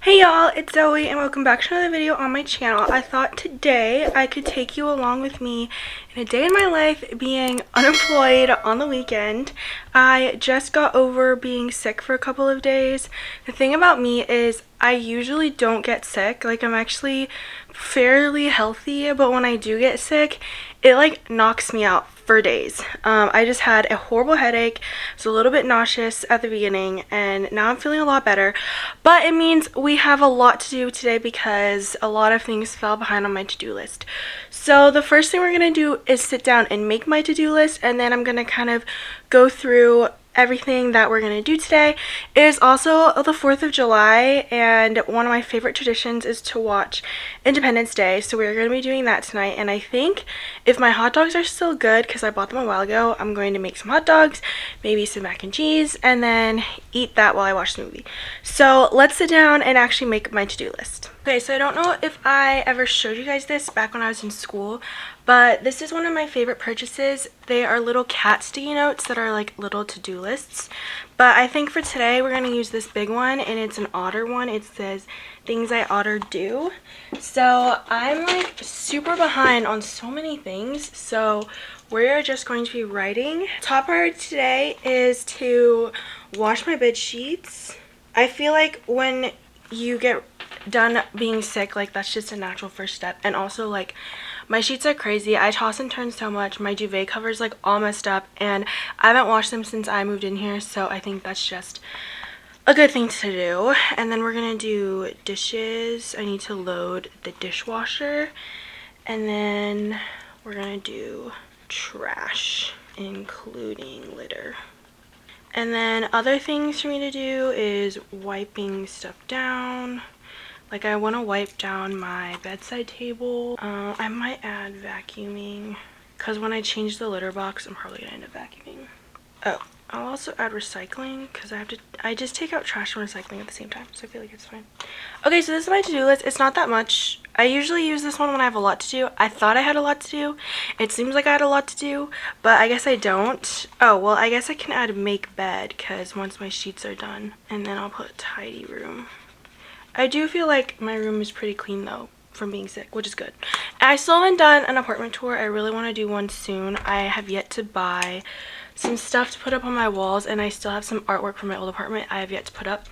Hey y'all, it's Zoe and welcome back to another video on my channel. I thought today I could take you along with me in a day in my life being unemployed on the weekend. I just got over being sick for a couple of days. The thing about me is I usually don't get sick. Like, I'm actually fairly healthy, but when I do get sick, it like knocks me out for days. I just had a horrible headache. I was a little bit nauseous at the beginning, and now I'm feeling a lot better. But it means we have a lot to do today because a lot of things fell behind on my to-do list. So the first thing we're gonna do is sit down and make my to-do list, and then I'm gonna kind of go through everything that we're gonna do today. It is also the 4th of July, and one of my favorite traditions is to watch Independence Day, so we're gonna be doing that tonight. And I think if my hot dogs are still good, because I bought them a while ago, I'm going to make some hot dogs, maybe some mac and cheese, and then eat that while I watch the movie. So let's sit down and actually make my to-do list. Okay, so I don't know if I ever showed you guys this back when I was in school, but this is one of my favorite purchases. They are little cat sticky notes that are like little to-do lists. But I think for today we're going to use this big one, and it's an otter one. It says things I oughter do. So I'm like super behind on so many things. So we're just going to be writing. Top priority today is to wash my bed sheets. I feel like when you get done being sick, like that's just a natural first step. And also, like, my sheets are crazy. I toss and turn so much. My duvet cover's like all messed up, and I haven't washed them since I moved in here, so I think that's just a good thing to do. And then we're gonna do dishes. I need to load the dishwasher, and then we're gonna do trash, including litter. And then other things for me to do is wiping stuff down. Like, I want to wipe down my bedside table. I might add vacuuming, because when I change the litter box, I'm probably going to end up vacuuming. Oh, I'll also add recycling, because I just take out trash and recycling at the same time, so I feel like it's fine. Okay, so this is my to-do list. It's not that much. I usually use this one when I have a lot to do. I thought I had a lot to do. It seems like I had a lot to do, but I guess I don't. Oh, well, I guess I can add make bed, because once my sheets are done, and then I'll put tidy room. I do feel like my room is pretty clean though from being sick, which is good. I still haven't done an apartment tour. I really want to do one soon. I have yet to buy some stuff to put up on my walls, and I still have some artwork from my old apartment I have yet to put up.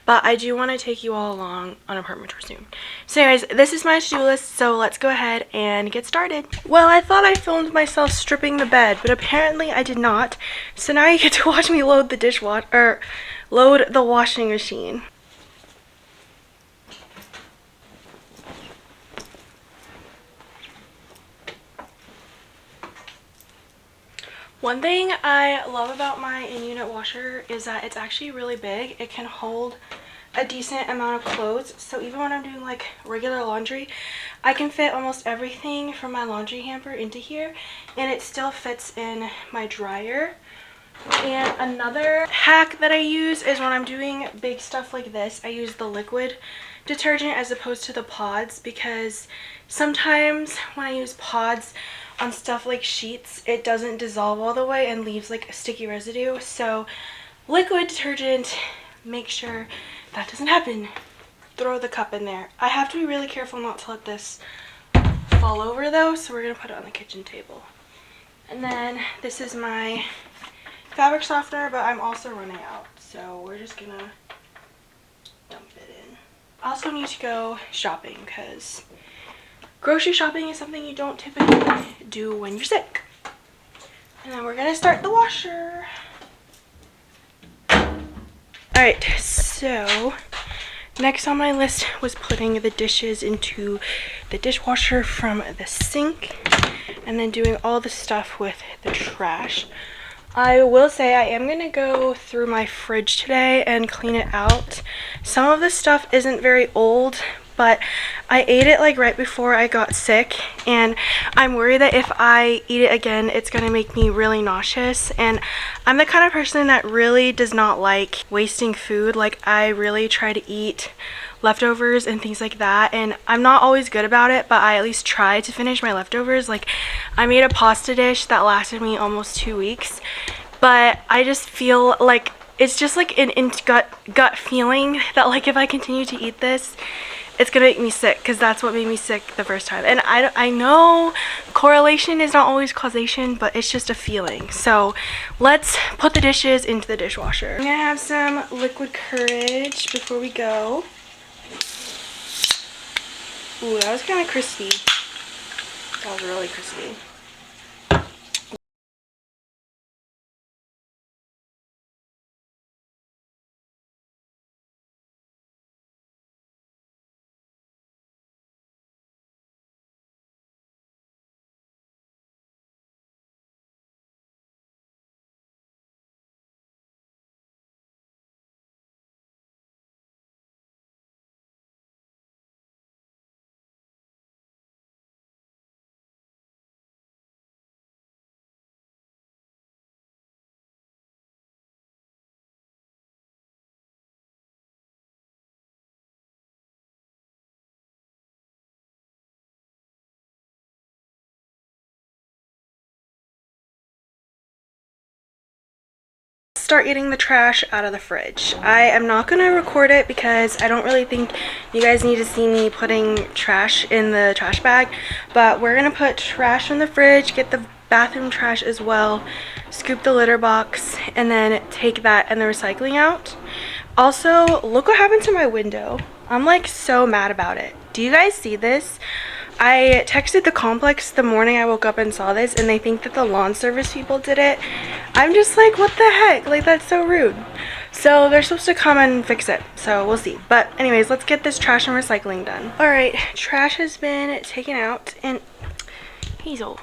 But I do want to take you all along on an apartment tour soon. So anyways, this is my to-do list, so let's go ahead and get started. Well, I thought I filmed myself stripping the bed, but apparently I did not. So now you get to watch me load the load the washing machine. One thing I love about my in-unit washer is that it's actually really big. It can hold a decent amount of clothes. So even when I'm doing like regular laundry, I can fit almost everything from my laundry hamper into here, and it still fits in my dryer. And another hack that I use is when I'm doing big stuff like this, I use the liquid detergent as opposed to the pods, because sometimes when I use pods on stuff like sheets, it doesn't dissolve all the way and leaves like a sticky residue. So liquid detergent, make sure that doesn't happen. Throw the cup in there. I have to be really careful not to let this fall over though, so we're gonna put it on the kitchen table. And then this is my fabric softener, but I'm also running out, so we're just gonna dump it in. I also need to go shopping, because grocery shopping is something you don't typically do when you're sick. And then we're gonna start the washer. Alright, so next on my list was putting the dishes into the dishwasher from the sink, and then doing all the stuff with the trash. I will say I am going to go through my fridge today and clean it out. Some of the stuff isn't very old, but I ate it like right before I got sick, and I'm worried that if I eat it again, it's going to make me really nauseous. And I'm the kind of person that really does not like wasting food. Like, I really try to eat leftovers and things like that, and I'm not always good about it, but I at least try to finish my leftovers. Like, I made a pasta dish that lasted me almost 2 weeks, but I just feel like it's just like an gut feeling that like if I continue to eat this, it's gonna make me sick, because that's what made me sick the first time. And I know correlation is not always causation, but it's just a feeling. So let's put the dishes into the dishwasher. I'm gonna have some liquid courage before we go. Ooh, that was kind of crispy. That was really crispy. Start getting the trash out of the fridge. I am not going to record it because I don't really think you guys need to see me putting trash in the trash bag, but we're going to put trash in the fridge, get the bathroom trash as well, scoop the litter box, and then take that and the recycling out. Also, look what happened to my window. I'm like so mad about it. Do you guys see this? I texted the complex the morning I woke up and saw this, and they think that the lawn service people did it. I'm just like, what the heck? Like, that's so rude. So they're supposed to come and fix it, so we'll see. But anyways, let's get this trash and recycling done. All right, trash has been taken out, and Hazel.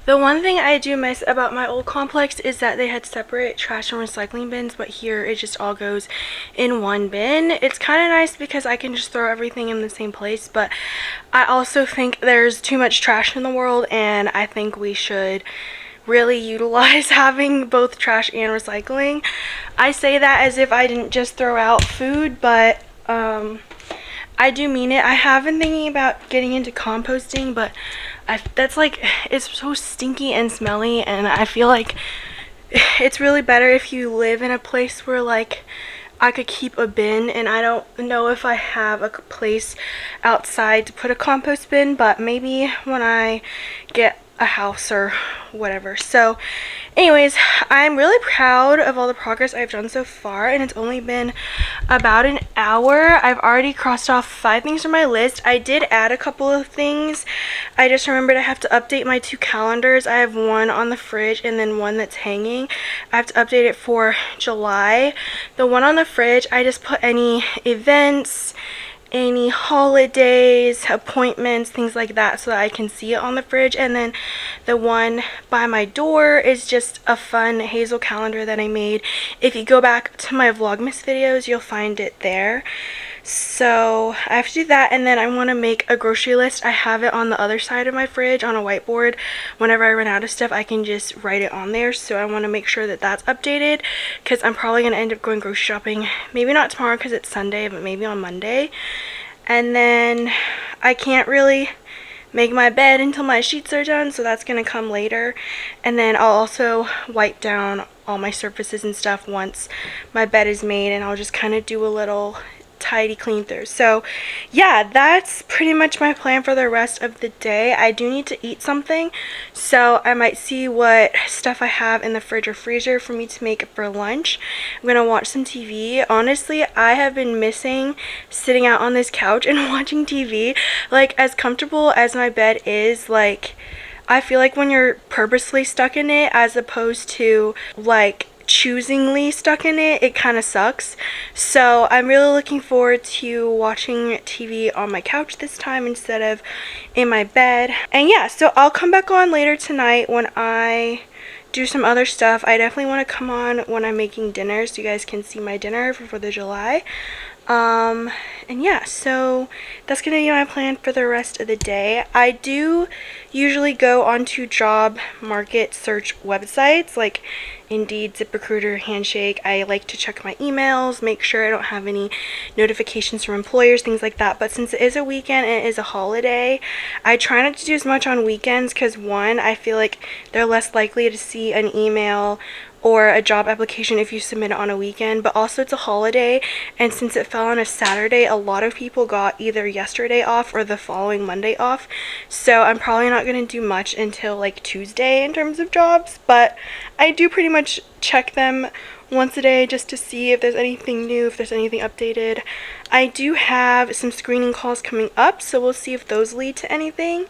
The one thing I do miss about my old complex is that they had separate trash and recycling bins, but here it just all goes in one bin. It's kind of nice because I can just throw everything in the same place, but I also think there's too much trash in the world, and I think we should really utilize having both trash and recycling. I say that as if I didn't just throw out food, but I do mean it. I have been thinking about getting into composting, but that's like, it's so stinky and smelly, and I feel like it's really better if you live in a place where like I could keep a bin, and I don't know if I have a place outside to put a compost bin, but maybe when I get a house or whatever. So anyways, I'm really proud of all the progress I've done so far, and it's only been about an hour. I've already crossed off 5 things from my list. I did add a couple of things. I just remembered I have to update my 2 calendars. I have one on the fridge and then one that's hanging. I have to update it for July. The one on the fridge, I just put any events, any holidays, appointments, things like that, so that I can see it on the fridge. And then the one by my door is just a fun Hazel calendar that I made. If you go back to my Vlogmas videos, you'll find it there. So I have to do that, and then I want to make a grocery list. I have it on the other side of my fridge on a whiteboard. Whenever I run out of stuff, I can just write it on there. So I want to make sure that that's updated, because I'm probably going to end up going grocery shopping. Maybe not tomorrow because it's Sunday, but maybe on Monday. And then I can't really make my bed until my sheets are done, so that's going to come later. And then I'll also wipe down all my surfaces and stuff once my bed is made, and I'll just kind of do a little tidy clean through. So yeah, that's pretty much my plan for the rest of the day. I do need to eat something, so I might see what stuff I have in the fridge or freezer for me to make for lunch. I'm gonna watch some TV. Honestly, I have been missing sitting out on this couch and watching TV. Like, as comfortable as my bed is, like, I feel like when you're purposely stuck in it as opposed to like choosingly stuck in it, it kind of sucks. So I'm really looking forward to watching TV on my couch this time instead of in my bed. And yeah, so I'll come back on later tonight when I do some other stuff. I definitely want to come on when I'm making dinner so you guys can see my dinner for 4th of July. And yeah, so that's gonna be my plan for the rest of the day. I do usually go onto job market search websites like Indeed, ZipRecruiter, Handshake. I like to check my emails, make sure I don't have any notifications from employers, things like that. But since it is a weekend and it is a holiday, I try not to do as much on weekends because, one, I feel like they're less likely to see an email or a job application if you submit it on a weekend, but also it's a holiday, and since it fell on a Saturday, a lot of people got either yesterday off or the following Monday off. So I'm probably not going to do much until like Tuesday in terms of jobs, but I do pretty much check them once a day just to see if there's anything new, if there's anything updated. I do have some screening calls coming up, so we'll see if those lead to anything.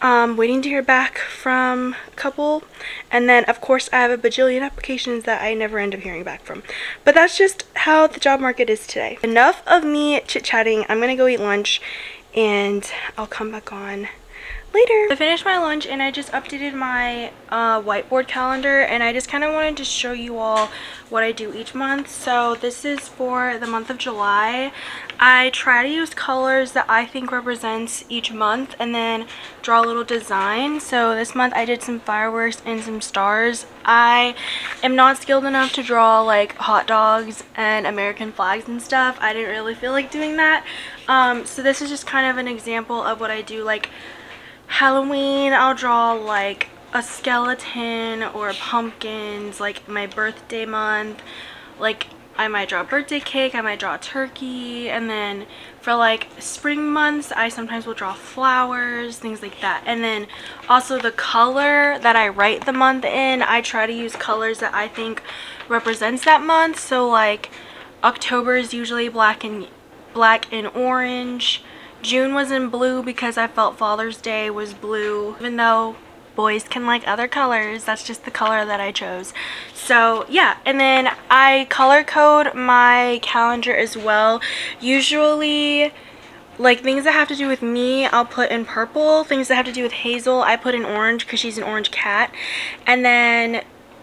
Waiting to hear back from a couple, and then of course I have a bajillion applications that I never end up hearing back from. But that's just how the job market is today. Enough of me chit-chatting. I'm gonna go eat lunch and I'll come back on later. I finished my lunch and I just updated my whiteboard calendar, and I just kind of wanted to show you all what I do each month. So this is for the month of July. I try to use colors that I think represents each month and then draw a little design. So this month I did some fireworks and some stars. I am not skilled enough to draw like hot dogs and American flags and stuff. I didn't really feel like doing that. So this is just kind of an example of what I do. Like Halloween, I'll draw like a skeleton or pumpkins. Like my birthday month, like I might draw a birthday cake, I might draw a turkey, and then for like spring months I sometimes will draw flowers, things like that. And then also the color that I write the month in, I try to use colors that I think represents that month. So like October is usually black and orange. June was in blue because I felt Father's Day was blue, even though boys can like other colors. That's just the color that I chose. So yeah, and then I color code my calendar as well. Usually like things that have to do with me I'll put in purple. Things that have to do with Hazel I put in orange because she's an orange cat. And then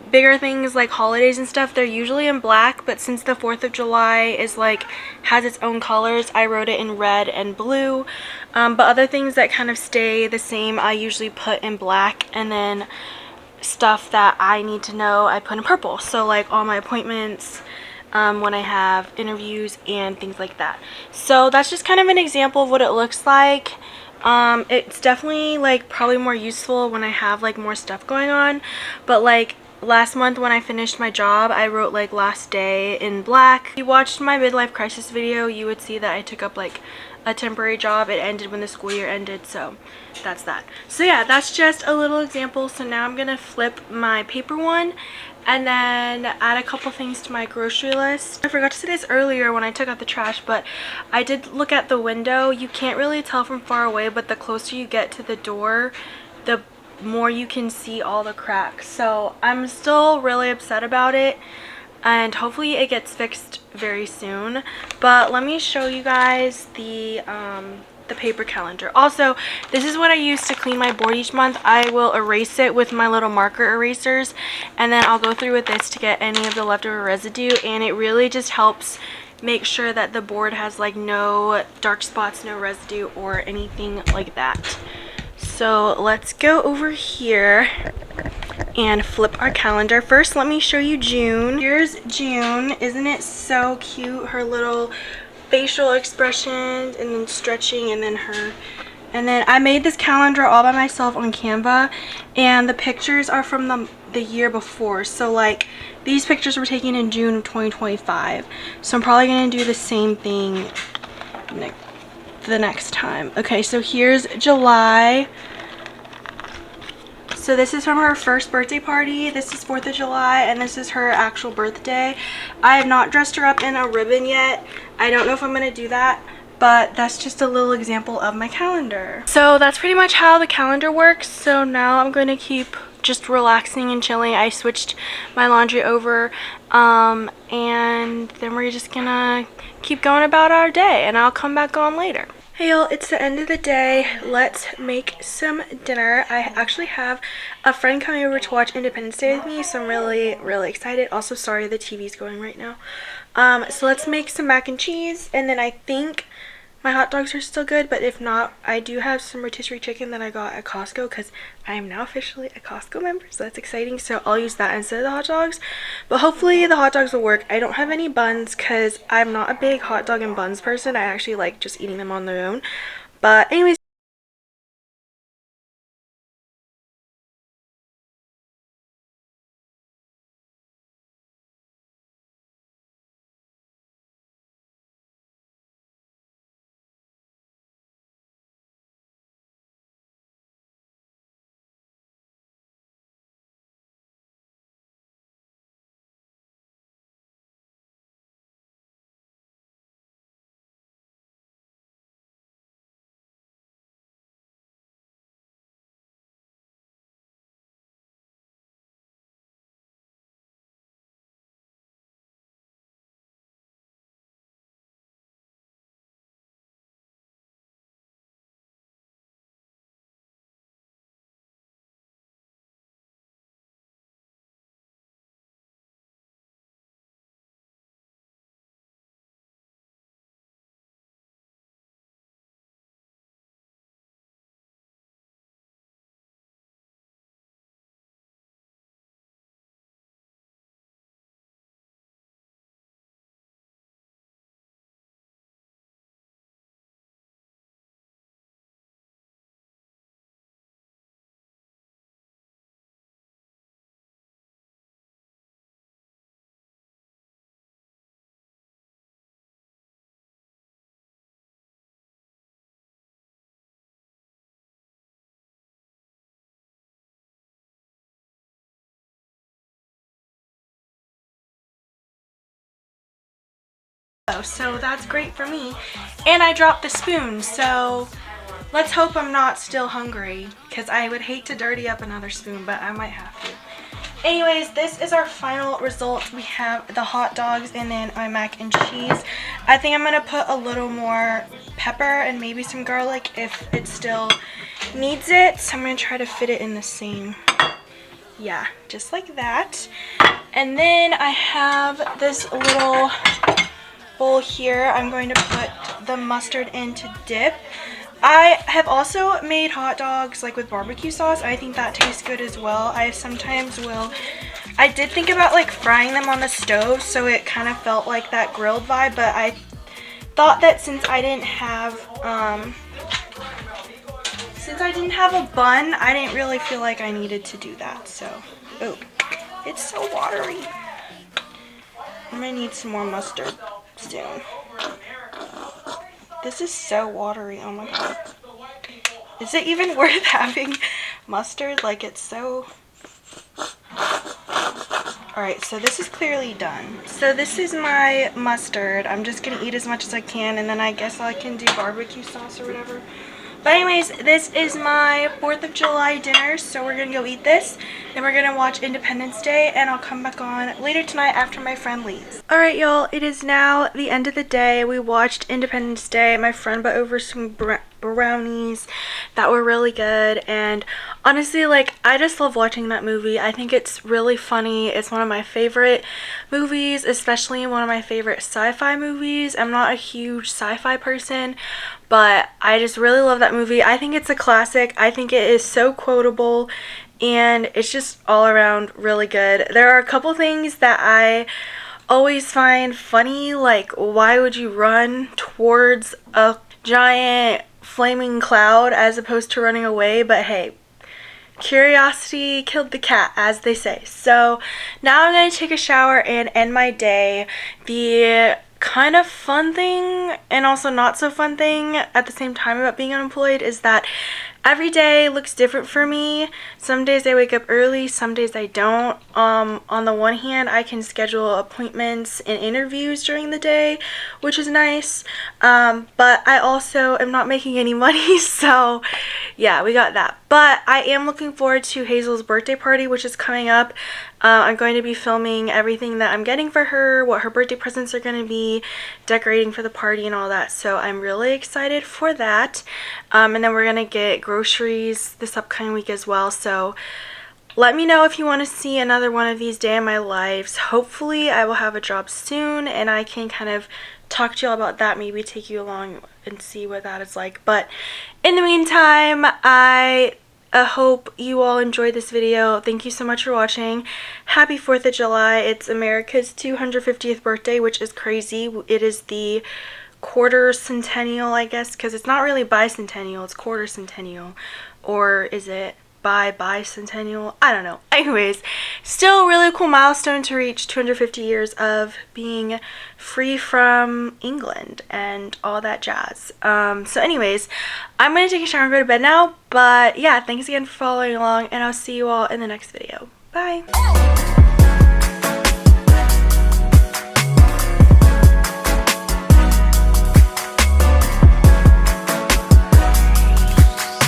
bigger things like holidays and stuff, they're usually in black, but since the 4th of July is like has its own colors, I wrote it in red and blue. But other things that kind of stay the same I usually put in black, and then stuff that I need to know I put in purple. So like all my appointments, when I have interviews and things like that. So that's just kind of an example of what it looks like. It's definitely like probably more useful when I have like more stuff going on, but like last month when I finished my job I wrote like last day in black. If you watched my midlife crisis video, you would see that I took up like a temporary job. It ended when the school year ended, so that's that. So yeah, that's just a little example. So now I'm gonna flip my paper one and then add a couple things to my grocery list. I forgot to say this earlier when I took out the trash, but I did look at the window. You can't really tell from far away, but the closer you get to the door, the more you can see all the cracks. So I'm still really upset about it, and hopefully it gets fixed very soon. But let me show you guys the paper calendar. Also, this is what I use to clean my board each month. I will erase it with my little marker erasers, and then I'll go through with this to get any of the leftover residue, and it really just helps make sure that the board has like no dark spots, no residue or anything like that. So let's go over here and flip our calendar. First, let me show you June. Here's June. Isn't it so cute? Her little facial expressions and then stretching, and then her. And then I made this calendar all by myself on Canva, and the pictures are from the year before. So like these pictures were taken in June of 2025. So I'm probably going to do the same thing the next time. Okay, so here's July. So this is from her first birthday party. This is 4th of July, and this is her actual birthday. I have not dressed her up in a ribbon yet. I don't know if I'm going to do that, but that's just a little example of my calendar. So that's pretty much how the calendar works. So now I'm going to keep just relaxing and chilling. I switched my laundry over, and then we're just gonna keep going about our day, and I'll come back on later. Hey y'all, it's the end of the day. Let's make some dinner. I actually have a friend coming over to watch Independence Day with me, so I'm really excited. Also, sorry the TV's going right now. So let's make some mac and cheese, and then I think my hot dogs are still good, but if not, I do have some rotisserie chicken that I got at Costco because I am now officially a Costco member, so that's exciting. So I'll use that instead of the hot dogs, but hopefully the hot dogs will work. I don't have any buns because I'm not a big hot dog and buns person. I actually like just eating them on their own. But anyways, though, so that's great for me. And I dropped the spoon, so let's hope I'm not still hungry, because I would hate to dirty up another spoon, but I might have to. Anyways, this is our final result. We have the hot dogs and then my mac and cheese. I think I'm going to put a little more pepper and maybe some garlic if it still needs it. So I'm going to try to fit it in the same, yeah, just like that. And then I have this little bowl here. I'm going to put the mustard in to dip. I have also made hot dogs like with barbecue sauce. I think that tastes good as well. I sometimes will. I did think about like frying them on the stove so it kind of felt like that grilled vibe, but I thought that since I didn't have a bun, I didn't really feel like I needed to do that. So, oh, it's so watery. I'm gonna need some more mustard soon. This is so watery, oh my god. Is it even worth having mustard? Like, it's so... Alright, so this is clearly done. So this is my mustard. I'm just gonna eat as much as I can, and then I guess I can do barbecue sauce or whatever. But anyways, this is my 4th of July dinner, so we're gonna go eat this. Then we're gonna watch Independence Day, and I'll come back on later tonight after my friend leaves. Alright y'all, it is now the end of the day. We watched Independence Day. My friend brought over some brownies that were really good, and honestly, like, I just love watching that movie. I think it's really funny. It's one of my favorite movies, especially one of my favorite sci-fi movies. I'm not a huge sci-fi person, but I just really love that movie. I think it's a classic. I think it is so quotable, and it's just all around really good. There are a couple things that I always find funny, like why would you run towards a giant flaming cloud as opposed to running away? But hey, curiosity killed the cat, as they say. So now I'm going to take a shower and end my day. The kind of fun thing and also not so fun thing at the same time about being unemployed is that every day looks different for me. Some days I wake up early, some days I don't. On the one hand, I can schedule appointments and interviews during the day, which is nice. But I also am not making any money, so yeah, we got that. But I am looking forward to Hazel's birthday party, which is coming up. I'm going to be filming everything that I'm getting for her, what her birthday presents are going to be, decorating for the party and all that. So I'm really excited for that. And then we're going to get groceries this upcoming week as well. So let me know if you want to see another one of these day in my lives. Hopefully I will have a job soon and I can kind of talk to you all about that, maybe take you along and see what that is like. But in the meantime, I hope you all enjoyed this video. Thank you so much for watching. Happy 4th of July. It's America's 250th birthday, which is crazy. It is the quarter centennial, I guess, because it's not really bicentennial, it's quarter centennial. Or is it bicentennial? I don't know. Anyways, still a really cool milestone to reach 250 years of being free from England and all that jazz. So anyways, I'm gonna take a shower and go to bed now, but yeah, thanks again for following along, and I'll see you all in the next video. Bye!